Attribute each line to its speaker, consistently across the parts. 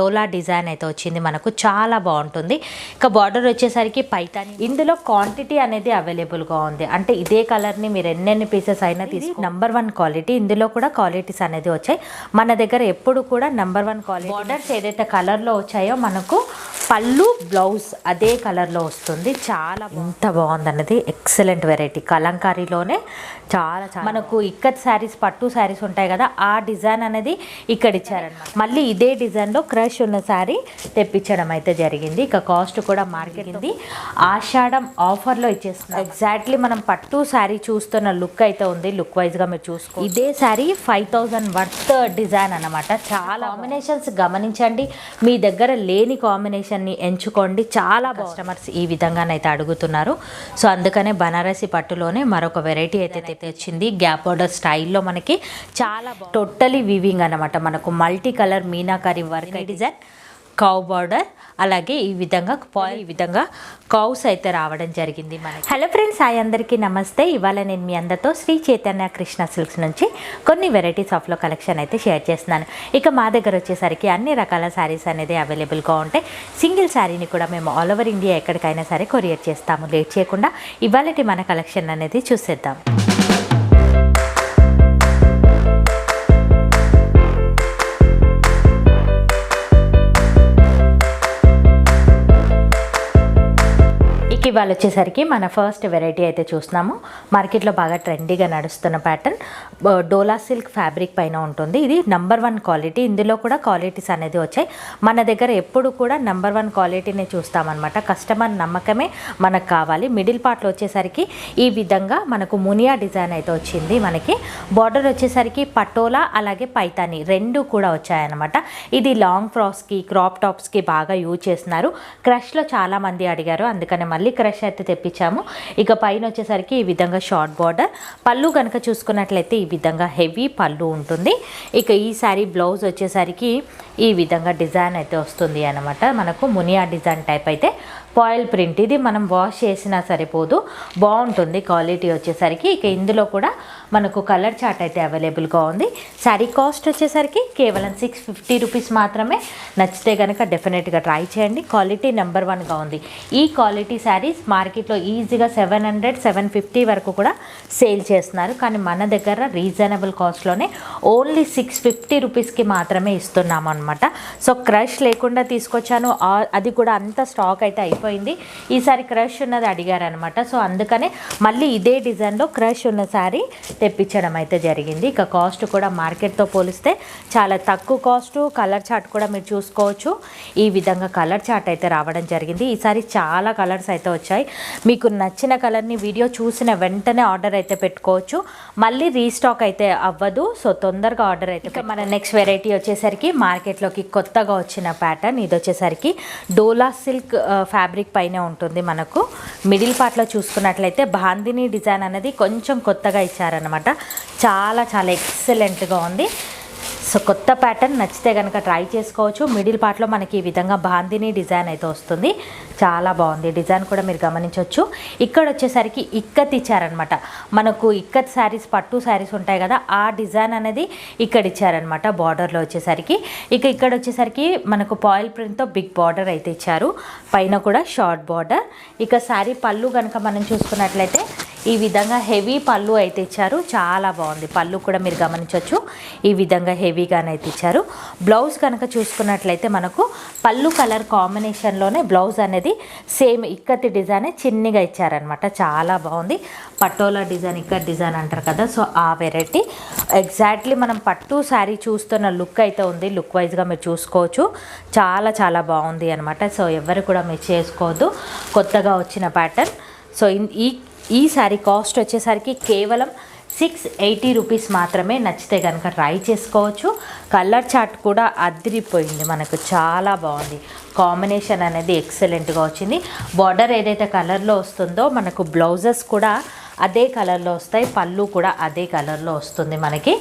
Speaker 1: డోలా design అయితే వచ్చింది మనకు చాలా బాగుంటుంది. ఇక బార్డర్ వచ్చేసరికి పైతాని. ఇందులో క్వాంటిటీ అనేది అవైలబుల్గా ఉంది. అంటే ఇదే కలర్ని మీరు ఎన్నెన్ని పీసెస్ అయినా తీసుకు నంబర్ 1 క్వాలిటీ. ఇందులో కూడా క్వాలిటీస్ అనేది వచ్చాయి మన దగ్గర. ఎప్పుడు కూడా నంబర్ 1 క్వాలిటీ. బార్డర్స్ ఏదైతే కలర్లో వచ్చాయో మనకు పళ్ళు బ్లౌజ్ అదే కలర్లో వస్తుంది. చాలా ఎంత బాగుంది అన్నది. Excellent variety. కలంకారీలోనే చాలా మనకు ఇక్కత్ శారీస్, పట్టు శారీస్ ఉంటాయి కదా, ఆ డిజైన్ అనేది ఇక్కడ ఇచ్చారన్నమాట. మళ్ళీ ఇదే డిజైన్లో క్రష్ ఉన్న శారీ తెప్పించడం అయితే జరిగింది. ఇక కాస్ట్ కూడా మార్కెట్ ఉంది. ఆషాఢం ఆఫర్లో ఇచ్చేస్తుంది. ఎగ్జాక్ట్లీ మనం పట్టు శారీ చూస్తున్న లుక్ అయితే ఉంది. లుక్ వైజ్గా మీరు చూసుకో. ఇదే శారీ 5000 వర్త్ డిజైన్ అన్నమాట. చాలా కాంబినేషన్స్ గమనించండి. మీ దగ్గర లేని కాంబినేషన్ని ఎంచుకోండి. చాలా కస్టమర్స్ ఈ విధంగానైతే అడుగుతున్నారు. సో అందుకనే బనారసి పట్టులోనే మరొక వెరైటీ అయితే తెచ్చింది. గ్యాప్ బార్డర్ స్టైల్లో మనకి చాలా టోటలీ వీవింగ్ అనమాట. మనకు multi colour meenakari work design, cow border, అలాగే ఈ విధంగా కౌస్ అయితే రావడం జరిగింది మనకి. హలో ఫ్రెండ్స్, హాయ్ అందరికీ నమస్తే. ఇవాళ నేను మీ అందరితో శ్రీ చైతన్య కృష్ణ సిల్క్స్ నుంచి కొన్ని వెరైటీస్ ఆఫ్లో కలెక్షన్ అయితే షేర్ చేస్తున్నాను. ఇక మా దగ్గర వచ్చేసరికి అన్ని రకాల శారీస్ అనేది అవైలబుల్గా ఉంటాయి. సింగిల్ శారీని కూడా మేము ఆల్ ఓవర్ ఇండియా ఎక్కడికైనా సరే కొరియర్ చేస్తాము. లేట్ చేయకుండా ఇవాళటి మన కలెక్షన్ అనేది చూసేద్దాం. ఇవాళ వచ్చేసరికి మన ఫస్ట్ వెరైటీ అయితే చూస్తున్నాము. మార్కెట్లో బాగా ట్రెండీగా నడుస్తున్న ప్యాటర్న్ డోలా సిల్క్ ఫ్యాబ్రిక్ పైన ఉంటుంది. ఇది నంబర్ 1 క్వాలిటీ. ఇందులో కూడా క్వాలిటీస్ అనేది వచ్చాయి మన దగ్గర. ఎప్పుడు కూడా నంబర్ 1 క్వాలిటీనే చూస్తామన్నమాట. కస్టమర్ నమ్మకమే మనకు కావాలి. మిడిల్ పార్ట్లో వచ్చేసరికి ఈ విధంగా మనకు మునియా డిజైన్ అయితే వచ్చింది మనకి. బార్డర్ వచ్చేసరికి పటోలా అలాగే పైతాని రెండు కూడా వచ్చాయన్నమాట. ఇది లాంగ్ ఫ్రాక్స్కి, క్రాప్ టాప్స్కి బాగా యూజ్ చేస్తున్నారు. క్రష్లో చాలామంది అడిగారు, అందుకని మళ్ళీ క్రష్ అయితే తెప్పించాము. ఇక పైన వచ్చేసరికి ఈ విధంగా షార్ట్ బార్డర్. పళ్ళు కనుక చూసుకున్నట్లయితే ఈ విధంగా హెవీ పళ్ళు ఉంటుంది. ఇక ఈ శారీ బ్లౌజ్ వచ్చేసరికి ఈ విధంగా డిజైన్ అయితే వస్తుంది అనమాట. మనకు మునియా డిజైన్ టైప్ అయితే ఫాయిల్ ప్రింట్. ఇది మనం వాష్ చేసినా సరిపోదు, బాగుంటుంది క్వాలిటీ వచ్చేసరికి. ఇక ఇందులో కూడా మనకు కలర్ చార్ట్ అయితే అవైలబుల్గా ఉంది. శారీ కాస్ట్ వచ్చేసరికి కేవలం 650 రూపీస్ మాత్రమే. నచ్చితే కనుక డెఫినెట్గా ట్రై చేయండి. క్వాలిటీ నెంబర్ 1గా ఉంది. ఈ క్వాలిటీ శారీస్ మార్కెట్లో ఈజీగా 700, 750 వరకు కూడా సేల్ చేస్తున్నారు. కానీ మన దగ్గర రీజనబుల్ కాస్ట్లోనే ఓన్లీ 650 రూపీస్కి మాత్రమే ఇస్తున్నాము అనమాట. సో క్రష్ లేకుండా తీసుకొచ్చాను, అది కూడా అంత స్టాక్ అయితే అయిపోయింది. ఈసారి క్రష్ ఉన్నది అడిగారనమాట. సో అందుకనే మళ్ళీ ఇదే డిజైన్లో క్రష్ ఉన్న శారీ తెప్పించడం అయితే జరిగింది. ఇక కాస్ట్ కూడా మార్కెట్తో పోలిస్తే చాలా తక్కువ కాస్ట్. కలర్ చార్ట్ కూడా మీరు చూసుకోవచ్చు. ఈ విధంగా కలర్ చార్ట్ అయితే రావడం జరిగింది. ఈసారి చాలా కలర్స్ అయితే వచ్చాయి. మీకు నచ్చిన కలర్ని వీడియో చూసిన వెంటనే ఆర్డర్ అయితే పెట్టుకోవచ్చు. మళ్ళీ రీస్టాక్ అయితే అవ్వదు. సో తొందరగా ఆర్డర్ అయితే. మన నెక్స్ట్ వెరైటీ వచ్చేసరికి మార్కెట్లోకి కొత్తగా వచ్చిన ప్యాటర్న్. ఇది వచ్చేసరికి డోలా సిల్క్ ఫ్యాబ్రిక్ పైనే ఉంటుంది మనకు. మిడిల్ పార్ట్లో చూసుకున్నట్లయితే బాందిని డిజైన్ అనేది కొంచెం కొత్తగా ఇచ్చారనమాట. చాలా చాలా ఎక్సలెంట్గా ఉంది. సో కొత్త ప్యాటర్న్, నచ్చితే కనుక ట్రై చేసుకోవచ్చు. మిడిల్ పార్ట్లో మనకి ఈ విధంగా బాందిని డిజైన్ అయితే వస్తుంది. చాలా బాగుంది డిజైన్ కూడా మీరు గమనించవచ్చు. ఇక్కడ వచ్చేసరికి ఇక్కత్ ఇచ్చారనమాట. మనకు ఇక్కత్ శారీస్, పట్టు శారీస్ ఉంటాయి కదా, ఆ డిజైన్ అనేది ఇక్కడ ఇచ్చారనమాట బార్డర్లో వచ్చేసరికి. ఇక ఇక్కడ వచ్చేసరికి మనకు పాయిల్ ప్రింట్తో బిగ్ బార్డర్ అయితే ఇచ్చారు. పైన కూడా షార్ట్ బార్డర్. ఇక శారీ పళ్ళు కనుక మనం చూసుకున్నట్లయితే ఈ విధంగా హెవీ పళ్ళు అయితే ఇచ్చారు. చాలా బాగుంది. పళ్ళు కూడా మీరు గమనించవచ్చు. ఈ విధంగా హెవీగానైతే ఇచ్చారు. బ్లౌజ్ కనుక చూసుకున్నట్లయితే మనకు పళ్ళు కలర్ కాంబినేషన్లోనే బ్లౌజ్ అనేది సేమ్ ఇక్కతి డిజైన్ చిన్నగా ఇచ్చారనమాట. చాలా బాగుంది. పటోలా డిజైన్, ఇక్కత్ డిజైన్ అంటారు కదా, సో ఆ వెరైటీ. ఎగ్జాక్ట్లీ మనం పట్టు శారీ చూస్తున్న లుక్ అయితే ఉంది. లుక్ వైజ్గా మీరు చూసుకోవచ్చు. చాలా చాలా బాగుంది అనమాట. సో ఎవరు కూడా మిస్ చేసుకోవద్దు. కొత్తగా వచ్చిన ప్యాటర్న్. సో ఈ శారీ కాస్ట్ వచ్చేసరికి కేవలం 680 రూపీస్ మాత్రమే. నచ్చితే కనుక ట్రై చేసుకోవచ్చు. కలర్ చార్ట్ కూడా అదిరిపోయింది మనకు. చాలా బాగుంది. కాంబినేషన్ అనేది ఎక్సలెంట్గా వచ్చింది. బార్డర్ ఏదైతే కలర్లో వస్తుందో మనకు బ్లౌజెస్ కూడా అదే కలర్లో వస్తాయి. పళ్ళు కూడా అదే కలర్లో వస్తుంది మనకి.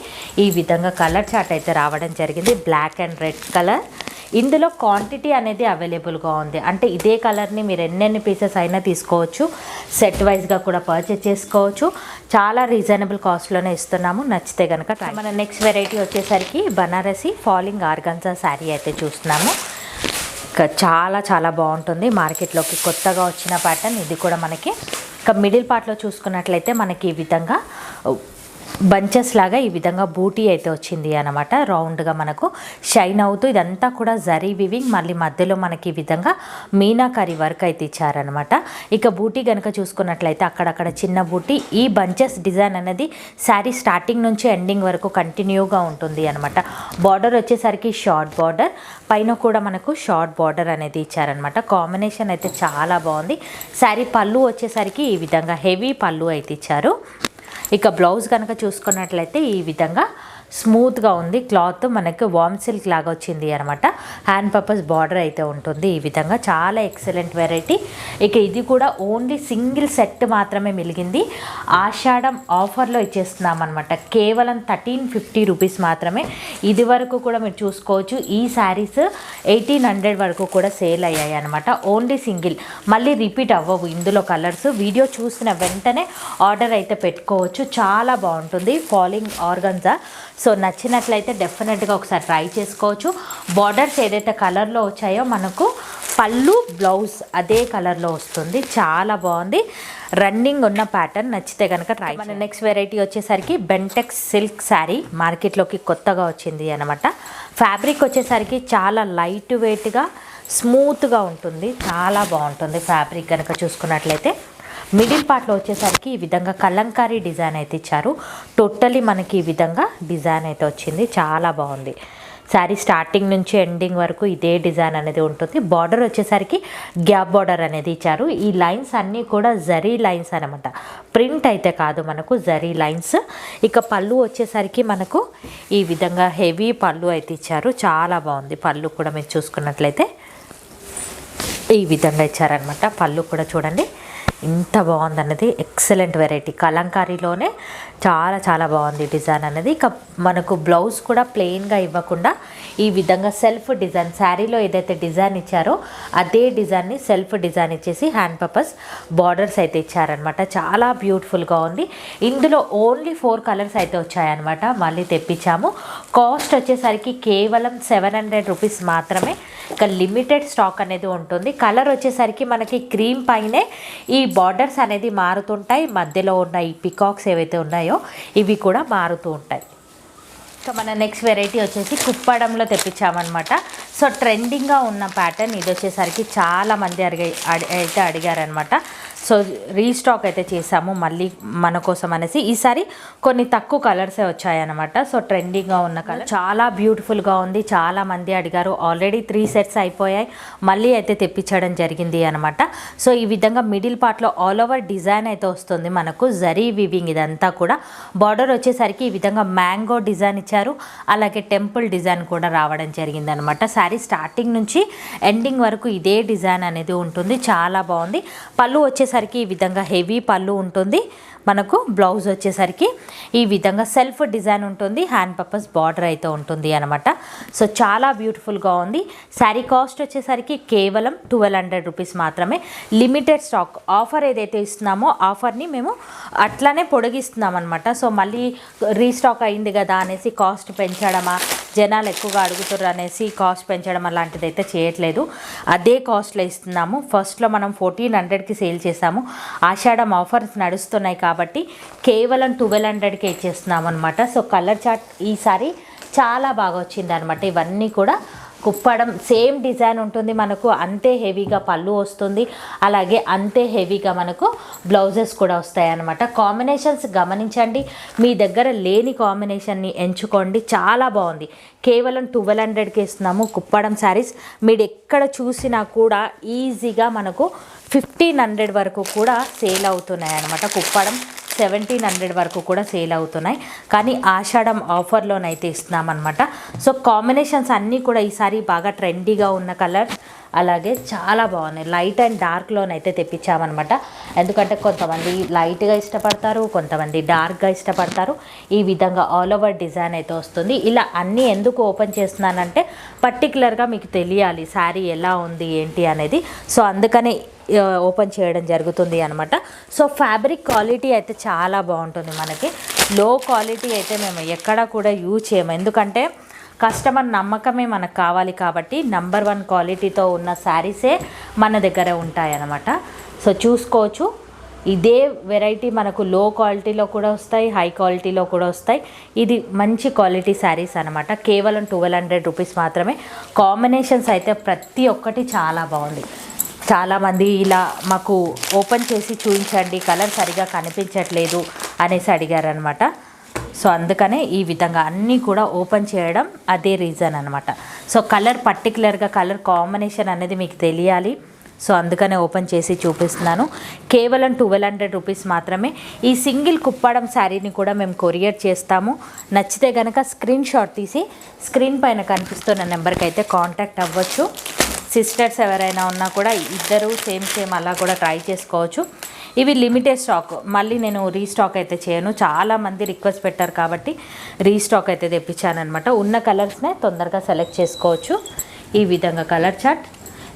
Speaker 1: ఈ విధంగా కలర్ చార్ట్ అయితే రావడం జరిగింది. Black and red colour. ఇందులో క్వాంటిటీ అనేది అవైలబుల్గా ఉంది. అంటే ఇదే కలర్ని మీరు ఎన్నెన్ని పీసెస్ అయినా తీసుకోవచ్చు, సెట్ వైజ్గా కూడా పర్చేస్ చేసుకోవచ్చు. చాలా రీజనబుల్ కాస్ట్లోనే ఇస్తున్నాము. నచ్చితే కనుక మన నెక్స్ట్ వెరైటీ వచ్చేసరికి బనారసి ఫాలింగ్ ఆర్గన్జా శారీ అయితే చూస్తున్నాము. చాలా చాలా బాగుంటుంది. మార్కెట్లోకి కొత్తగా వచ్చిన ప్యాటర్న్ ఇది కూడా. మనకి ఇక మిడిల్ పార్ట్లో చూసుకున్నట్లయితే మనకి ఈ విధంగా బంచెస్ లాగా ఈ విధంగా బూటీ అయితే వచ్చింది అనమాట. రౌండ్గా మనకు షైన్ అవుతూ ఇదంతా కూడా జరీ వివింగ్, మళ్ళీ మధ్యలో మనకి ఈ విధంగా మీనాకరీ వర్క్ అయితే ఇచ్చారనమాట. ఇక బూటీ కనుక చూసుకున్నట్లయితే అక్కడక్కడ చిన్న బూటీ. ఈ బంచెస్ డిజైన్ అనేది శారీ స్టార్టింగ్ నుంచి ఎండింగ్ వరకు కంటిన్యూగా ఉంటుంది అనమాట. బార్డర్ వచ్చేసరికి షార్ట్ బార్డర్, పైన కూడా మనకు షార్ట్ బార్డర్ అనేది ఇచ్చారనమాట. కాంబినేషన్ అయితే చాలా బాగుంది. శారీ పళ్ళు వచ్చేసరికి ఈ విధంగా హెవీ పళ్ళు అయితే ఇచ్చారు. ఇక బ్లౌజ్ కనుక చూసుకున్నట్లయితే ఈ విధంగా స్మూత్గా ఉంది. క్లాత్ మనకు వామ్ సిల్క్ లాగా వచ్చింది అనమాట. హ్యాండ్ పర్పస్ బార్డర్ అయితే ఉంటుంది ఈ విధంగా. చాలా ఎక్సలెంట్ వెరైటీ. ఇక ఇది కూడా ఓన్లీ సింగిల్ సెట్ మాత్రమే మిలిగింది. ఆషాఢం ఆఫర్లో ఇచ్చేస్తున్నాం అనమాట. కేవలం 1350 రూపీస్ మాత్రమే. ఇది వరకు కూడా మీరు చూసుకోవచ్చు ఈ శారీస్ 1800 వరకు కూడా సేల్ అయ్యాయి అనమాట. ఓన్లీ సింగిల్, మళ్ళీ రిపీట్ అవ్వవు ఇందులో కలర్స్. వీడియో చూసిన వెంటనే ఆర్డర్ అయితే పెట్టుకోవచ్చు. చాలా బాగుంటుంది ఫాలింగ్ ఆర్గన్జా. సో నచ్చినట్లయితే డెఫినెట్గా ఒకసారి ట్రై చేసుకోవచ్చు. బార్డర్స్ ఏదైతే కలర్లో వచ్చాయో మనకు పళ్ళు బ్లౌజ్ అదే కలర్లో వస్తుంది. చాలా బాగుంది. రన్నింగ్ ఉన్న ప్యాటర్న్. నచ్చితే కనుక ట్రై. మన నెక్స్ట్ వెరైటీ వచ్చేసరికి బెంటెక్స్ సిల్క్ శారీ మార్కెట్లోకి కొత్తగా వచ్చింది అనమాట. ఫ్యాబ్రిక్ వచ్చేసరికి చాలా లైట్ వెయిట్గా స్మూత్గా ఉంటుంది. చాలా బాగుంటుంది ఫ్యాబ్రిక్ కనుక చూసుకున్నట్లయితే. మిడిల్ పార్ట్లో వచ్చేసరికి ఈ విధంగా కలంకారీ డిజైన్ అయితే ఇచ్చారు. టోటలీ మనకి ఈ విధంగా డిజైన్ అయితే వచ్చింది. చాలా బాగుంది. శారీ స్టార్టింగ్ నుంచి ఎండింగ్ వరకు ఇదే డిజైన్ అనేది ఉంటుంది. బార్డర్ వచ్చేసరికి గ్యాప్ బార్డర్ అనేది ఇచ్చారు. ఈ లైన్స్ అన్నీ కూడా జరీ లైన్స్ అనమాట. ప్రింట్ అయితే కాదు, మనకు జరీ లైన్స్. ఇక పళ్ళు వచ్చేసరికి మనకు ఈ విధంగా హెవీ పళ్ళు అయితే ఇచ్చారు. చాలా బాగుంది. పళ్ళు కూడా మీరు చూసుకున్నట్లయితే ఈ విధంగా ఇచ్చారనమాట. పళ్ళు కూడా చూడండి ఇంత బాగుంది అన్నది. Excellent variety. కలంకారీలోనే చాలా చాలా బాగుంది డిజైన్ అనేది. ఇక మనకు బ్లౌజ్ కూడా ప్లెయిన్గా ఇవ్వకుండా ఈ విధంగా సెల్ఫ్ డిజైన్, శారీలో ఏదైతే డిజైన్ ఇచ్చారో అదే డిజైన్ని సెల్ఫ్ డిజైన్ ఇచ్చేసి హ్యాండ్ పర్పస్ బార్డర్స్ అయితే ఇచ్చారనమాట. చాలా బ్యూటిఫుల్గా ఉంది. ఇందులో ఓన్లీ 4 కలర్స్ అయితే వచ్చాయన్నమాట. మళ్ళీ తెప్పించాము. కాస్ట్ వచ్చేసరికి కేవలం 700 రూపీస్ మాత్రమే. ఇక లిమిటెడ్ స్టాక్ అనేది ఉంటుంది. కలర్ వచ్చేసరికి మనకి క్రీమ్ పైనే ఈ బార్డర్స్ అనేది మారుతుంటాయి. మధ్యలో ఉన్న ఈ పికాక్స్ ఏవైతే ఉన్నాయో ఇవి కూడా మారుతూ ఉంటాయి. సో మన నెక్స్ట్ వెరైటీ వచ్చేసి కుప్పడంలో తెప్పించామన్నమాట. సో ట్రెండింగ్గా ఉన్న ప్యాటర్న్ ఇది వచ్చేసరికి చాలామంది అయితే అడిగారనమాట. సో రీస్టాక్ అయితే చేసాము మళ్ళీ మన కోసం అనేసి. ఈసారి కొన్ని తక్కువ కలర్సే వచ్చాయన్నమాట. సో ట్రెండింగ్గా ఉన్న కలర్ చాలా బ్యూటిఫుల్గా ఉంది. చాలామంది అడిగారు. ఆల్రెడీ 3 సెట్స్ అయిపోయాయి. మళ్ళీ అయితే తెప్పించడం జరిగింది అనమాట. సో ఈ విధంగా మిడిల్ పార్ట్లో ఆల్ ఓవర్ డిజైన్ అయితే వస్తుంది మనకు. జరీ వివింగ్ ఇదంతా కూడా. బార్డర్ వచ్చేసరికి ఈ విధంగా మ్యాంగో డిజైన్ ఇచ్చారు. అలాగే టెంపుల్ డిజైన్ కూడా రావడం జరిగింది అనమాట. శారీ స్టార్టింగ్ నుంచి ఎండింగ్ వరకు ఇదే డిజైన్ అనేది ఉంటుంది. చాలా బాగుంది. పళ్ళు వచ్చేసరికి ఈ విధంగా హెవీ పళ్ళు ఉంటుంది మనకు. బ్లౌజ్ వచ్చేసరికి ఈ విధంగా సెల్ఫ్ డిజైన్ ఉంటుంది. హ్యాండ్ పర్పస్ బార్డర్ అయితే ఉంటుంది అనమాట. సో చాలా బ్యూటిఫుల్గా ఉంది. శారీ కాస్ట్ వచ్చేసరికి కేవలం 1200 రూపీస్ మాత్రమే. Limited stock. ఆఫర్ ఏదైతే ఇస్తున్నామో ఆఫర్ని మేము అట్లానే పొడిగిస్తున్నాం అనమాట. సో మళ్ళీ రీస్టాక్ అయింది కదా అనేసి కాస్ట్ పెంచడమా, జనాలు ఎక్కువగా అడుగుతారు అనేసి కాస్ట్ పెంచడం అలాంటిది అయితే చేయట్లేదు. అదే కాస్ట్లో ఇస్తున్నాము. ఫస్ట్లో మనం 1400కి సేల్ చేసాము. ఆషాఢం ఆఫర్స్ నడుస్తున్నాయి కాబట్టి కేవలం 1200కే ఇచ్చేస్తున్నాం అనమాట. సో కలర్ చార్ట్ ఈసారి చాలా బాగా వచ్చింది అనమాట. ఇవన్నీ కూడా కుప్పడం సేమ్ డిజైన్ ఉంటుంది మనకు. అంతే హెవీగా పళ్ళు వస్తుంది. అలాగే అంతే హెవీగా మనకు బ్లౌజెస్ కూడా వస్తాయి అన్నమాట. కాంబినేషన్స్ గమనించండి. మీ దగ్గర లేని కాంబినేషన్ని ఎంచుకోండి. చాలా బాగుంది. కేవలం 1200కి ఇస్తున్నాము కుప్పడం శారీస్. మీరు ఎక్కడ చూసినా కూడా ఈజీగా మనకు 1500 వరకు కూడా సేల్ అవుతున్నాయి అన్నమాట. కుప్పడం 1700 వరకు కూడా సేల్ అవుతున్నాయి. కానీ ఆషాఢం ఆఫర్లోనైతే ఇస్తున్నామన్నమాట. సో కాంబినేషన్స్ అన్నీ కూడా ఈసారి బాగా ట్రెండీగా ఉన్న కలర్. అలాగే చాలా బాగున్నాయి. లైట్ అండ్ డార్క్లోనైతే తెప్పించామన్నమాట. ఎందుకంటే కొంతమంది లైట్గా ఇష్టపడతారు, కొంతమంది డార్క్గా ఇష్టపడతారు. ఈ విధంగా ఆల్ ఓవర్ డిజైన్ అయితే వస్తుంది. ఇలా అన్నీ ఎందుకు ఓపెన్ చేస్తున్నానంటే పర్టికులర్గా మీకు తెలియాలి శారీ ఎలా ఉంది ఏంటి అనేది. సో అందుకనే ఓపెన్ చేయడం జరుగుతుంది అనమాట. సో ఫ్యాబ్రిక్ క్వాలిటీ అయితే చాలా బాగుంటుంది. మనకి లో క్వాలిటీ అయితే మేము ఎక్కడా కూడా యూజ్ చేయము. ఎందుకంటే కస్టమర్ నమ్మకమే మనకు కావాలి కాబట్టి నంబర్ 1 క్వాలిటీతో ఉన్న శారీసే మన దగ్గర ఉంటాయన్నమాట. సో చూసుకోవచ్చు, ఇదే వెరైటీ మనకు లో క్వాలిటీలో కూడా వస్తాయి, హై క్వాలిటీలో కూడా వస్తాయి. ఇది మంచి క్వాలిటీ శారీస్ అనమాట. కేవలం 1200 రూపీస్ మాత్రమే. కాంబినేషన్స్ అయితే ప్రతి ఒక్కటి చాలా బాగుంది. చాలామంది ఇలా మాకు ఓపెన్ చేసి చూపించండి, కలర్ సరిగా కనిపించట్లేదు అనేసి అడిగారనమాట. సో అందుకనే ఈ విధంగా అన్నీ కూడా ఓపెన్ చేయడం అదే రీజన్ అనమాట. సో కలర్ పర్టికులర్గా కలర్ కాంబినేషన్ అనేది మీకు తెలియాలి. సో అందుకనే ఓపెన్ చేసి చూపిస్తున్నాను. కేవలం 1200 రూపీస్ మాత్రమే. ఈ సింగిల్ కుప్పడం శారీని కూడా మేము కొరియర్ చేస్తాము. నచ్చితే కనుక స్క్రీన్ షాట్ తీసి స్క్రీన్ పైన కనిపిస్తున్న నెంబర్కి అయితే కాంటాక్ట్ అవ్వచ్చు. సిస్టర్స్ ఎవరైనా ఉన్నా కూడా ఇద్దరు సేమ్ అలా కూడా ట్రై చేసుకోవచ్చు. ఇవి లిమిటెడ్ స్టాక్, మళ్ళీ నేను రీస్టాక్ అయితే చేయను. చాలామంది రిక్వెస్ట్ పెట్టారు కాబట్టి రీస్టాక్ అయితే తెప్పించానమాట. ఉన్న కలర్స్నే తొందరగా సెలెక్ట్ చేసుకోవచ్చు. ఈ విధంగా కలర్ చార్ట్.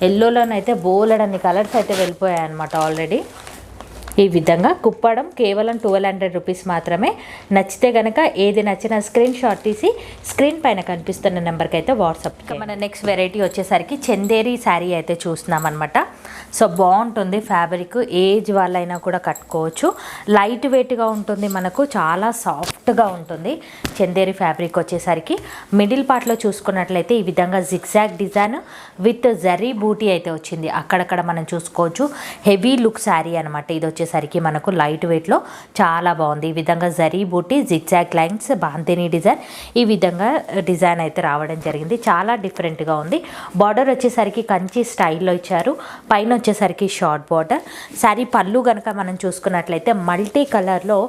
Speaker 1: ఎల్లోలోనైతే బోలెడన్ని కలర్స్ అయితే వెళ్ళిపోయాయి అనమాట ఆల్రెడీ. ఈ విధంగా కుప్పడం కేవలం 1200 రూపీస్ మాత్రమే. నచ్చితే కనుక ఏది నచ్చినా స్క్రీన్ షాట్ తీసి స్క్రీన్ పైన కనిపిస్తున్న నెంబర్కి అయితే వాట్సాప్. మన నెక్స్ట్ వెరైటీ వచ్చేసరికి చందేరి శారీ అయితే చూస్తున్నాం అనమాట. సో బాగుంటుంది ఫ్యాబ్రిక్, ఏజ్ వాళ్ళైనా కూడా కట్టుకోవచ్చు. లైట్ వెయిట్గా ఉంటుంది, మనకు చాలా సాఫ్ట్గా ఉంటుంది. చందేరి ఫ్యాబ్రిక్ వచ్చేసరికి మిడిల్ పార్ట్లో చూసుకున్నట్లయితే ఈ విధంగా జిగ్జాగ్ డిజైన్ విత్ జరీ బూటీ అయితే వచ్చింది. అక్కడక్కడ మనం చూసుకోవచ్చు. హెవీ లుక్ శారీ అనమాట. ఇది వచ్చేసరికి మనకు లైట్ వెయిట్లో చాలా బాగుంది. ఈ విధంగా జరీ బూటీ, జిగ్జాగ్ లైన్స్, బాంతిని డిజైన్, ఈ విధంగా డిజైన్ అయితే రావడం జరిగింది. చాలా డిఫరెంట్గా ఉంది. బార్డర్ వచ్చేసరికి కంచి స్టైల్లో ఇచ్చారు. పైన వచ్చేసరికి షార్ట్ బార్డర్. శారీ పళ్ళు కనుక మనం చూసుకున్నట్లయితే మల్టీ కలర్లో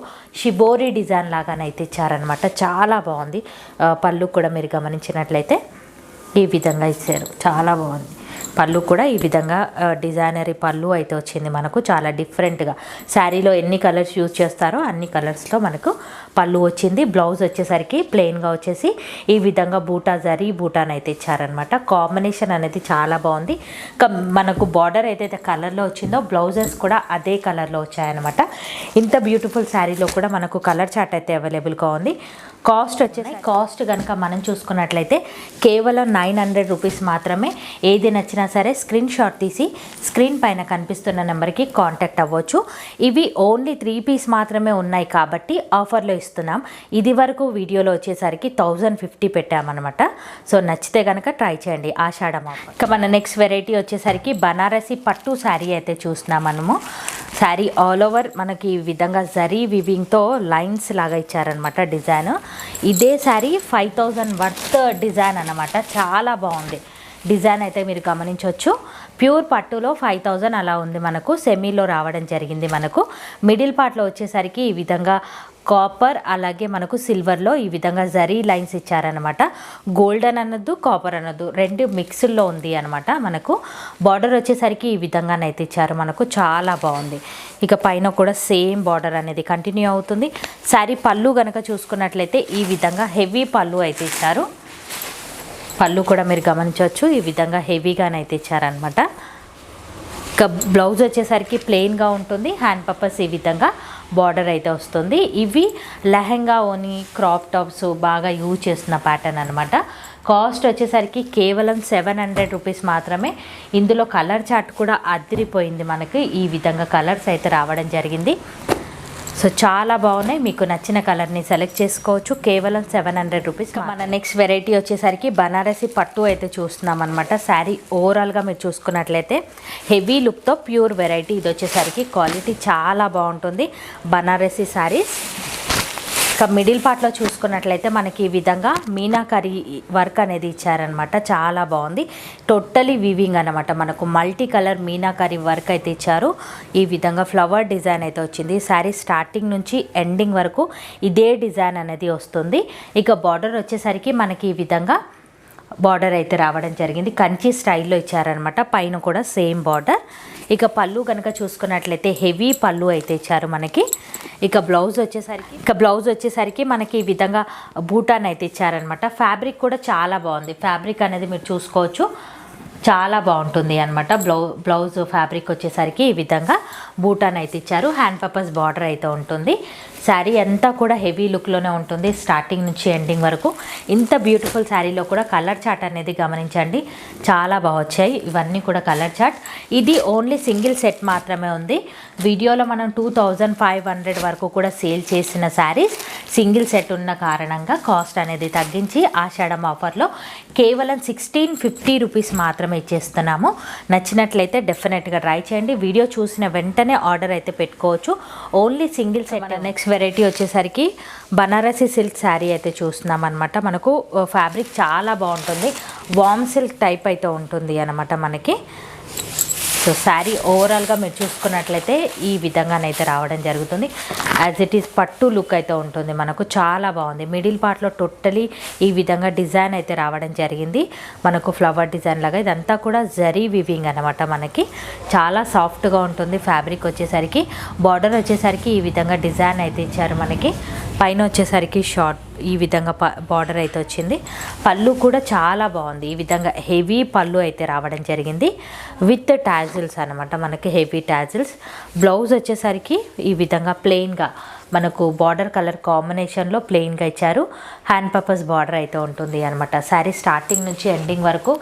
Speaker 1: షిబోరి డిజైన్ లాగానైతే ఇచ్చారనమాట. చాలా బాగుంది. పళ్ళు కూడా మీరు గమనించినట్లయితే ఈ విధంగా ఇచ్చారు. చాలా బాగుంది. పళ్ళు కూడా ఈ విధంగా డిజైనరీ పళ్ళు అయితే వచ్చింది మనకు. చాలా డిఫరెంట్గా శారీలో ఎన్ని కలర్స్ యూజ్ చేస్తారో అన్ని కలర్స్లో మనకు పళ్ళు వచ్చింది. బ్లౌజ్ వచ్చేసరికి ప్లెయిన్గా వచ్చేసి ఈ విధంగా బూటా జరీ బూటాన్ అయితే ఇచ్చారనమాట. కాంబినేషన్ అనేది చాలా బాగుంది. మనకు బార్డర్ ఏదైతే కలర్లో వచ్చిందో బ్లౌజెస్ కూడా అదే కలర్లో వచ్చాయన్నమాట. ఇంత బ్యూటిఫుల్ శారీలో కూడా మనకు కలర్ చార్ట్ అయితే అవైలబుల్గా ఉంది. కాస్ట్ కనుక మనం చూసుకున్నట్లయితే కేవలం 900 రూపీస్ మాత్రమే. ఏది నచ్చినా సరే స్క్రీన్ షాట్ తీసి స్క్రీన్ పైన కనిపిస్తున్న నెంబర్కి కాంటాక్ట్ అవ్వచ్చు. ఇవి ఓన్లీ 3 పీస్ మాత్రమే ఉన్నాయి కాబట్టి ఆఫర్లో ఇస్తున్నాం. ఇది వరకు వీడియోలో వచ్చేసరికి 1050 పెట్టామన్నమాట. సో నచ్చితే కనుక ట్రై చేయండి. ఆషాఢం ఆఫర్. ఇక మన నెక్స్ట్ వెరైటీ వచ్చేసరికి బనారసి పట్టు శారీ అయితే చూస్తున్నాం మనము. శారీ ఆల్ ఓవర్ మనకి ఈ విధంగా జరీ వివింగ్తో లైన్స్ లాగా ఇచ్చారనమాట డిజైన్. ఇదే శారీ 5000 వర్త్ డిజైన్ అన్నమాట. చాలా బాగుంది డిజైన్ అయితే మీరు గమనించవచ్చు. ప్యూర్ పట్టులో 5000 అలా ఉంది. మనకు సెమీలో రావడం జరిగింది. మనకు మిడిల్ పార్ట్లో వచ్చేసరికి ఈ విధంగా కాపర్ అలాగే మనకు సిల్వర్లో ఈ విధంగా జరీ లైన్స్ ఇచ్చారనమాట. గోల్డెన్ అనొద్దు, కాపర్ అనొద్దు, రెండు మిక్స్లో ఉంది అనమాట. మనకు బార్డర్ వచ్చేసరికి ఈ విధంగానైతే ఇచ్చారు. మనకు చాలా బాగుంది. ఇక పైన కూడా సేమ్ బార్డర్ అనేది కంటిన్యూ అవుతుంది. శారీ పళ్ళు కనుక చూసుకున్నట్లయితే ఈ విధంగా హెవీ పళ్ళు అయితే ఇచ్చారు. పళ్ళు కూడా మీరు గమనించవచ్చు. ఈ విధంగా హెవీగానైతే ఇచ్చారనమాట. ఇక బ్లౌజ్ వచ్చేసరికి ప్లెయిన్గా ఉంటుంది. హ్యాండ్ పర్పస్ ఈ విధంగా బార్డర్ అయితే వస్తుంది. ఇవి లెహంగా ఓని క్రాప్ టాప్స్ బాగా యూజ్ చేస్తున్న ప్యాటర్న్ అనమాట. కాస్ట్ వచ్చేసరికి కేవలం 700 రూపీస్ మాత్రమే. ఇందులో కలర్ చార్ట్ కూడా అదిరిపోయింది. మనకి ఈ విధంగా కలర్స్ అయితే రావడం జరిగింది. సో చాలా బాగున్నాయి. మీకు నచ్చిన కలర్ని సెలెక్ట్ చేసుకోవచ్చు. కేవలం 700 రూపీస్. మన నెక్స్ట్ వెరైటీ వచ్చేసరికి బనారసి పట్టు అయితే చూస్తున్నాం అనమాట. శారీ ఓవరాల్గా మీరు చూసుకున్నట్లయితే హెవీ లుక్తో ప్యూర్ వెరైటీ. ఇది వచ్చేసరికి క్వాలిటీ చాలా బాగుంటుంది. బనారసి శారీస్ ఇక మిడిల్ పార్ట్లో చూసుకున్నట్లయితే మనకి ఈ విధంగా మీనాకరీ వర్క్ అనేది ఇచ్చారనమాట. చాలా బాగుంది. టోటలీ వీవింగ్ అనమాట. మనకు మల్టీ కలర్ మీనాకరీ వర్క్ అయితే ఇచ్చారు. ఈ విధంగా ఫ్లవర్ డిజైన్ అయితే వచ్చింది. శారీ స్టార్టింగ్ నుంచి ఎండింగ్ వరకు ఇదే డిజైన్ అనేది వస్తుంది. ఇక బార్డర్ వచ్చేసరికి మనకి ఈ విధంగా బార్డర్ అయితే రావడం జరిగింది. కంచి స్టైల్లో ఇచ్చారనమాట. పైన కూడా సేమ్ బార్డర్. ఇక పళ్ళు కనుక చూసుకున్నట్లయితే హెవీ పళ్ళు అయితే ఇచ్చారు మనకి. ఇక బ్లౌజ్ వచ్చేసరికి మనకి ఈ విధంగా బూటాన్ అయితే ఇచ్చారనమాట. ఫ్యాబ్రిక్ కూడా చాలా బాగుంది. ఫ్యాబ్రిక్ అనేది మీరు చూసుకోవచ్చు, చాలా బాగుంటుంది అనమాట. బ్లౌజ్ ఫ్యాబ్రిక్ వచ్చేసరికి ఈ విధంగా బూటాన్ అయితే ఇచ్చారు. హ్యాండ్ పర్పస్ బార్డర్ అయితే ఉంటుంది. శారీ అంతా కూడా హెవీ లుక్లోనే ఉంటుంది స్టార్టింగ్ నుంచి ఎండింగ్ వరకు. ఇంత బ్యూటిఫుల్ శారీలో కూడా కలర్ చార్ట్ అనేది గమనించండి, చాలా బాగా వచ్చాయి. ఇవన్నీ కూడా కలర్ చార్ట్. ఇది ఓన్లీ సింగిల్ సెట్ మాత్రమే ఉంది. వీడియోలో మనం 2500 వరకు కూడా సేల్ చేసిన శారీస్ సింగిల్ సెట్ ఉన్న కారణంగా కాస్ట్ అనేది తగ్గించి ఆషాఢం ఆఫర్లో కేవలం 1650 రూపీస్ మాత్రమే ఇచ్చేస్తున్నాము. నచ్చినట్లయితే డెఫినెట్గా ట్రై చేయండి. వీడియో చూసిన వెంటనే ఆర్డర్ అయితే పెట్టుకోవచ్చు. Only single set. Next variety వచ్చేసరికి బనారసి సిల్క్ శారీ అయితే చూస్తున్నాం అనమాట. మనకు ఫ్యాబ్రిక్ చాలా బాగుంటుంది. వామ్ సిల్క్ టైప్ అయితే ఉంటుంది అనమాట మనకి. సో శారీ ఓవరాల్గా మీరు చూసుకున్నట్లయితే ఈ విధంగానైతే రావడం జరుగుతుంది. యాజ్ ఇట్ ఈస్ పట్టు లుక్ అయితే ఉంటుంది మనకు, చాలా బాగుంది. మిడిల్ పార్ట్లో టోటలీ ఈ విధంగా డిజైన్ అయితే రావడం జరిగింది మనకు, ఫ్లవర్ డిజైన్ లాగా. ఇదంతా కూడా జరీ వివింగ్ అనమాట మనకి. చాలా సాఫ్ట్గా ఉంటుంది ఫ్యాబ్రిక్ వచ్చేసరికి. బార్డర్ వచ్చేసరికి ఈ విధంగా డిజైన్ అయితే ఇచ్చారు మనకి. పైన వచ్చేసరికి షార్ట్ ఈ విధంగా బార్డర్ అయితే వచ్చింది. పళ్ళు కూడా చాలా బాగుంది. ఈ విధంగా హెవీ పళ్ళు అయితే రావడం జరిగింది విత్ టాజిల్స్ అనమాట మనకి, హెవీ టాజిల్స్. బ్లౌజ్ వచ్చేసరికి ఈ విధంగా ప్లెయిన్గా మనకు బార్డర్ కలర్ కాంబినేషన్లో ప్లెయిన్గా ఇచ్చారు. హ్యాండ్ పర్పస్ బార్డర్ అయితే ఉంటుంది అనమాట. శారీ స్టార్టింగ్ నుంచి ఎండింగ్ వరకు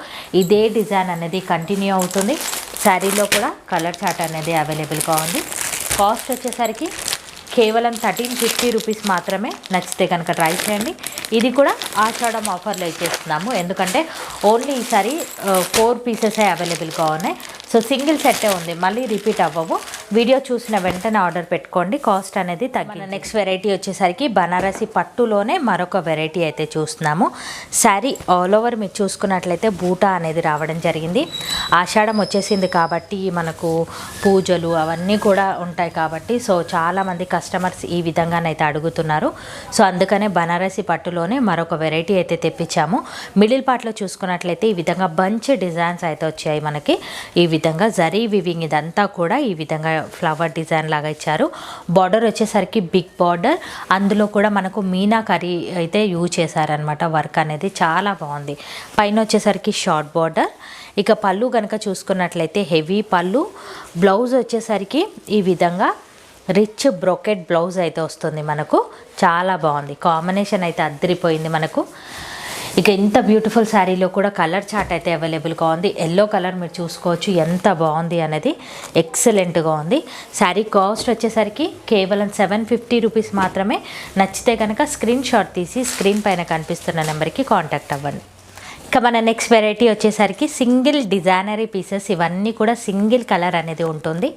Speaker 1: ఇదే డిజైన్ అనేది కంటిన్యూ అవుతుంది. శారీలో కూడా కలర్ చార్ట్ అనేది అవైలబుల్గా ఉంది. కాస్ట్ వచ్చేసరికి కేవలం 1350 రూపీస్ మాత్రమే. నచ్చితే కనుక ట్రై చేయండి. ఇది కూడా ఆషాఢం ఆఫర్లో ఇచ్చేస్తున్నాము, ఎందుకంటే ఓన్లీ ఈసారి 4 పీసెసే అవైలబుల్గా ఉన్నాయి. సో సింగిల్ సెట్టే ఉంది, మళ్ళీ రిపీట్ అవ్వవు. వీడియో చూసిన వెంటనే ఆర్డర్ పెట్టుకోండి, కాస్ట్ అనేది తగ్గి. నెక్స్ట్ వెరైటీ వచ్చేసరికి బనారసి పట్టులోనే మరొక వెరైటీ అయితే చూస్తున్నాము. శారీ ఆల్ ఓవర్ మీరు చూసుకున్నట్లయితే బూటా అనేది రావడం జరిగింది. ఆషాఢం వచ్చేసింది కాబట్టి మనకు పూజలు అవన్నీ కూడా ఉంటాయి కాబట్టి సో చాలామంది కస్టమర్స్ ఈ విధంగానైతే అడుగుతున్నారు. సో అందుకనే బనారసి పట్టులోనే మరొక వెరైటీ అయితే తెప్పించాము. మిడిల్ పార్ట్లో చూసుకున్నట్లయితే ఈ విధంగా బంచ్ డిజైన్స్ అయితే వచ్చాయి మనకి. ఈ విధంగా జరీ వివింగ్ ఇదంతా కూడా ఈ విధంగా ఫ్లవర్ డిజైన్ లాగా ఇచ్చారు. బార్డర్ వచ్చేసరికి బిగ్ బార్డర్, అందులో కూడా మనకు మీనాకరీ అయితే యూజ్ చేశారనమాట. వర్క్ అనేది చాలా బాగుంది. పైన వచ్చేసరికి షార్ట్ బార్డర్. ఇక పళ్ళు కనుక చూసుకున్నట్లయితే హెవీ పళ్ళు. బ్లౌజ్ వచ్చేసరికి ఈ విధంగా రిచ్ బ్రోకెట్ బ్లౌజ్ అయితే వస్తుంది మనకు. చాలా బాగుంది, కాంబినేషన్ అయితే అద్దరిపోయింది మనకు. ఇక ఇంత బ్యూటిఫుల్ శారీలో కూడా కలర్ చార్ట్ అయితే అవైలబుల్గా ఉంది. ఎల్లో కలర్ మీరు చూసుకోవచ్చు ఎంత బాగుంది అనేది, ఎక్సలెంట్గా ఉంది. శారీ కాస్ట్ వచ్చేసరికి కేవలం 750 రూపీస్ మాత్రమే. నచ్చితే కనుక స్క్రీన్ షాట్ తీసి స్క్రీన్ పైన కనిపిస్తున్న నెంబర్కి కాంటాక్ట్ అవ్వండి. ఇక మన నెక్స్ట్ వెరైటీ వచ్చేసరికి సింగిల్ డిజైనరీ పీసెస్. ఇవన్నీ కూడా సింగిల్ కలర్ అనేది ఉంటుంది.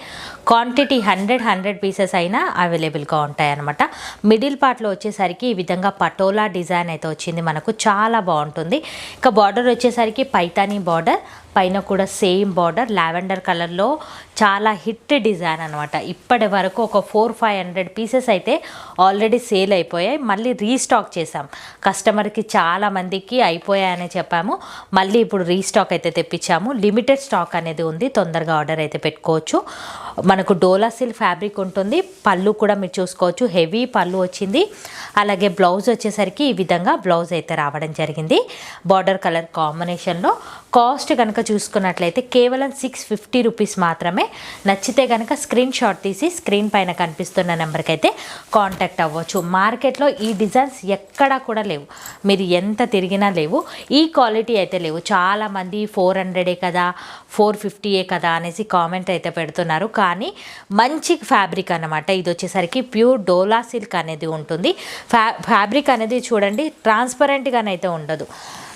Speaker 1: క్వాంటిటీ 100 పీసెస్ అయినా అవైలబుల్గా ఉంటాయి అన్నమాట. మిడిల్ పార్ట్లో వచ్చేసరికి ఈ విధంగా పటోలా డిజైన్ అయితే వచ్చింది మనకు, చాలా బాగుంటుంది. ఇక బార్డర్ వచ్చేసరికి పైతానీ బార్డర్, పైన కూడా సేమ్ బార్డర్ లావెండర్ కలర్లో చాలా హిట్ డిజైన్ అనమాట. ఇప్పటి వరకు ఒక 400-500 పీసెస్ అయితే ఆల్రెడీ సేల్ అయిపోయాయి. మళ్ళీ రీస్టాక్ చేసాం, కస్టమర్కి చాలా మందికి అయిపోయాయని చెప్పాము. మళ్ళీ ఇప్పుడు రీస్టాక్ అయితే తెప్పించాము. లిమిటెడ్ స్టాక్ అనేది ఉంది, తొందరగా ఆర్డర్ అయితే పెట్టుకోవచ్చు. మనకు డోలా సిల్క్ ఫ్యాబ్రిక్ ఉంటుంది. పళ్ళు కూడా మీరు చూసుకోవచ్చు, హెవీ పళ్ళు వచ్చింది. అలాగే బ్లౌజ్ వచ్చేసరికి ఈ విధంగా బ్లౌజ్ అయితే రావడం జరిగింది బార్డర్ కలర్ కాంబినేషన్లో. కాస్ట్ కనుక చూసుకున్నట్లయితే కేవలం 650 రూపీస్ మాత్రమే. నచ్చితే కనుక స్క్రీన్ షాట్ తీసి స్క్రీన్ పైన కనిపిస్తున్న నెంబర్కి అయితే కాంటాక్ట్ అవ్వచ్చు. మార్కెట్లో ఈ డిజైన్స్ ఎక్కడా కూడా లేవు, మీరు ఎంత తిరిగినా లేవు. ఈ క్వాలిటీ అయితే లేవు. చాలామంది 400 కదా 450 కదా అనేసి కామెంట్ అయితే పెడుతున్నారు. కానీ మంచి ఫ్యాబ్రిక్ అన్నమాట. ఇది వచ్చేసరికి ప్యూర్ డోలా సిల్క్ అనేది ఉంటుంది. ఫ్యాబ్రిక్ అనేది చూడండి, ట్రాన్స్పరెంట్గానైతే ఉండదు.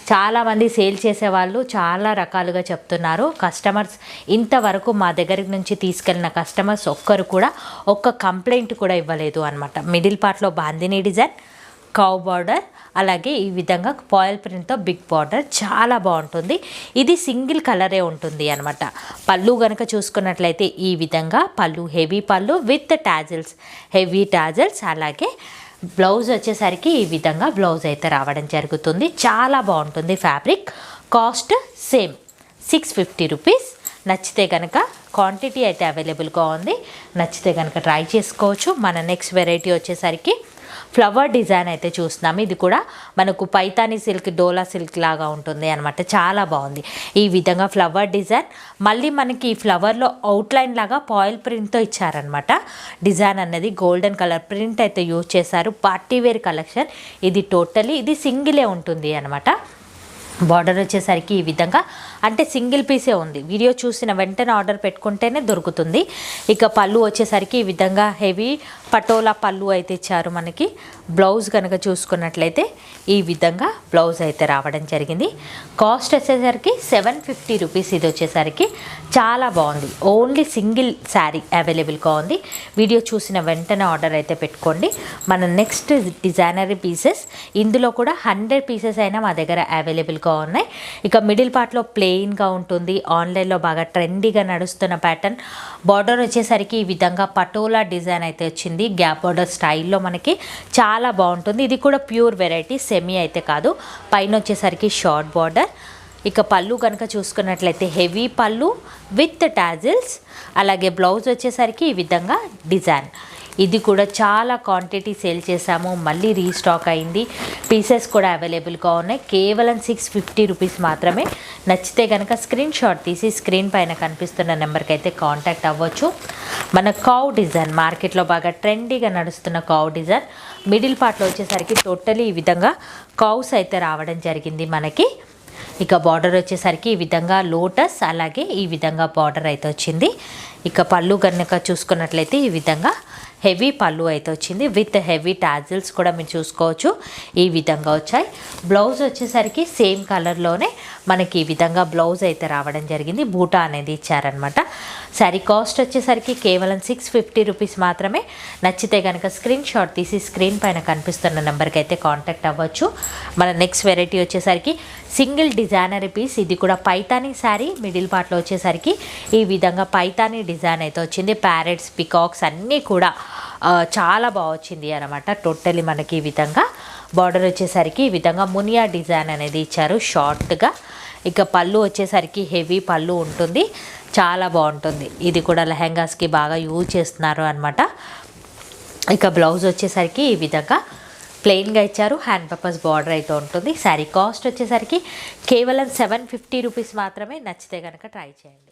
Speaker 1: చాలామంది సేల్ చేసేవాళ్ళు చాలా రకాలుగా చెప్తున్నారు. కస్టమర్స్ ఇంతవరకు మా దగ్గర నుంచి తీసుకెళ్ళిన కస్టమర్స్ ఒక్కరు కూడా ఒక్క కంప్లైంట్ కూడా ఇవ్వలేదు అనమాట. మిడిల్ పార్ట్లో బాందినీ డిజైన్, కౌ బార్డర్, అలాగే ఈ విధంగా పాయిల్ ప్రింట్తో బిగ్ బార్డర్, చాలా బాగుంటుంది. ఇది సింగిల్ కలరే ఉంటుంది అనమాట. పళ్ళు కనుక చూసుకున్నట్లయితే ఈ విధంగా పళ్ళు, హెవీ పళ్ళు విత్ టాజిల్స్, హెవీ టాజిల్స్. అలాగే బ్లౌజ్ వచ్చేసరికి ఈ విధంగా బ్లౌజ్ అయితే రావడం జరుగుతుంది. చాలా బాగుంటుంది ఫ్యాబ్రిక్. Cost same 650 rupees. నచ్చితే కనుక క్వాంటిటీ అయితే అవైలబుల్గా ఉంది, నచ్చితే కనుక ట్రై చేసుకోవచ్చు. మన నెక్స్ట్ వెరైటీ వచ్చేసరికి ఫ్లవర్ డిజైన్ అయితే చూస్తున్నాము. ఇది కూడా మనకు పైతానీ సిల్క్, డోలా సిల్క్ లాగా ఉంటుంది అనమాట. చాలా బాగుంది ఈ విధంగా ఫ్లవర్ డిజైన్. మళ్ళీ మనకి ఈ ఫ్లవర్లో అవుట్లైన్ లాగా పాయిల్ ప్రింట్తో ఇచ్చారనమాట. డిజైన్ అన్నది గోల్డెన్ కలర్ ప్రింట్ అయితే యూజ్ చేశారు. పార్టీ వేర్ కలెక్షన్ ఇది. టోటలీ ఇది సింగిలే ఉంటుంది అనమాట. బార్డర్ వచ్చేసరికి ఈ విధంగా, అంటే సింగిల్ పీసే ఉంది. వీడియో చూసిన వెంటనే ఆర్డర్ పెట్టుకుంటేనే దొరుకుతుంది. ఇక పళ్ళు వచ్చేసరికి ఈ విధంగా హెవీ పటోలా పళ్ళు అయితే ఇచ్చారు మనకి. బ్లౌజ్ కనుక చూసుకున్నట్లయితే ఈ విధంగా బ్లౌజ్ అయితే రావడం జరిగింది. కాస్ట్ వచ్చేసరికి 750 రూపీస్. ఇది వచ్చేసరికి చాలా బాగుంది. ఓన్లీ సింగిల్ శారీ అవైలబుల్గా ఉంది. వీడియో చూసిన వెంటనే ఆర్డర్ అయితే పెట్టుకోండి. మన నెక్స్ట్ డిజైనరీ పీసెస్, ఇందులో కూడా 100 పీసెస్ అయినా మా దగ్గర అవైలబుల్గా ఉన్నాయి. ఇక మిడిల్ పార్ట్లో ప్లెయిన్గా ఉంటుంది. ఆన్లైన్లో బాగా ట్రెండీగా నడుస్తున్న ప్యాటర్న్. బార్డర్ వచ్చేసరికి ఈ విధంగా పటోలా డిజైన్ అయితే వచ్చింది. గ్యాప్ బార్డర్ స్టైల్లో మనకి చాలా బాగుంటుంది. ఇది కూడా ప్యూర్ వెరైటీ, సెమీ అయితే కాదు. పైన వచ్చేసరికి షార్ట్ బార్డర్. ఇక పళ్ళు కనుక చూసుకున్నట్లయితే హెవీ పళ్ళు విత్ టాజిల్స్. అలాగే బ్లౌజ్ వచ్చేసరికి ఈ విధంగా డిజైన్. ఇది కూడా చాలా క్వాంటిటీ సేల్ చేసాము, మళ్ళీ రీస్టాక్ అయింది. పీసెస్ కూడా అవైలబుల్గా ఉన్నాయి. కేవలం 650 రూపీస్ మాత్రమే. నచ్చితే కనుక స్క్రీన్ షాట్ తీసి స్క్రీన్ పైన కనిపిస్తున్న నెంబర్కి అయితే కాంటాక్ట్ అవ్వచ్చు. మన కౌ డిజైన్ మార్కెట్లో బాగా ట్రెండీగా నడుస్తున్న కౌ డిజైన్. మిడిల్ పార్ట్లో వచ్చేసరికి టోటలీ ఈ విధంగా కౌస్ అయితే రావడం జరిగింది మనకి. ఇక బార్డర్ వచ్చేసరికి ఈ విధంగా లోటస్, అలాగే ఈ విధంగా బార్డర్ అయితే వచ్చింది. ఇక పళ్ళు కనుక చూసుకున్నట్లయితే ఈ విధంగా హెవీ పళ్ళు అయితే వచ్చింది. విత్ హెవీ టాజిల్స్ కూడా మీరు చూసుకోవచ్చు. ఈ విధంగా వచ్చాయి. బ్లౌజ్ వచ్చేసరికి సేమ్ కలర్లోనే మనకి ఈ విధంగా బ్లౌజ్ అయితే రావడం జరిగింది. బూటా అనేది ఇచ్చారనమాట. శారీ కాస్ట్ వచ్చేసరికి కేవలం 650 రూపీస్ మాత్రమే. నచ్చితే కనుక స్క్రీన్ షాట్ తీసి స్క్రీన్ పైన కనిపిస్తున్న నెంబర్కి అయితే కాంటాక్ట్ అవ్వచ్చు. మన నెక్స్ట్ వెరైటీ వచ్చేసరికి సింగిల్ డిజైనరీ పీస్. ఇది కూడా పైతానీ శారీ. మిడిల్ పార్ట్లో వచ్చేసరికి ఈ విధంగా పైతానీ డిజైన్ అయితే వచ్చింది. ప్యారెట్స్, పికాక్స్ అన్నీ కూడా చాలా బాగా వచ్చింది అనమాట. టోటలీ మనకి ఈ విధంగా బార్డర్ వచ్చేసరికి ఈ విధంగా మునియా డిజైన్ అనేది ఇచ్చారు షార్ట్గా. ఇక పళ్ళు వచ్చేసరికి హెవీ పళ్ళు ఉంటుంది, చాలా బాగుంటుంది. ఇది కూడా లెహెంగాస్కి బాగా యూజ్ చేస్తున్నారు అనమాట. ఇక బ్లౌజ్ వచ్చేసరికి ఈ విధంగా ప్లెయిన్గా ఇచ్చారు. హ్యాండ్ పర్పస్ బార్డర్ అయితే ఉంటుంది. శారీ కాస్ట్ వచ్చేసరికి కేవలం 750 రూపీస్ మాత్రమే. నచ్చితే కనుక ట్రై చేయండి.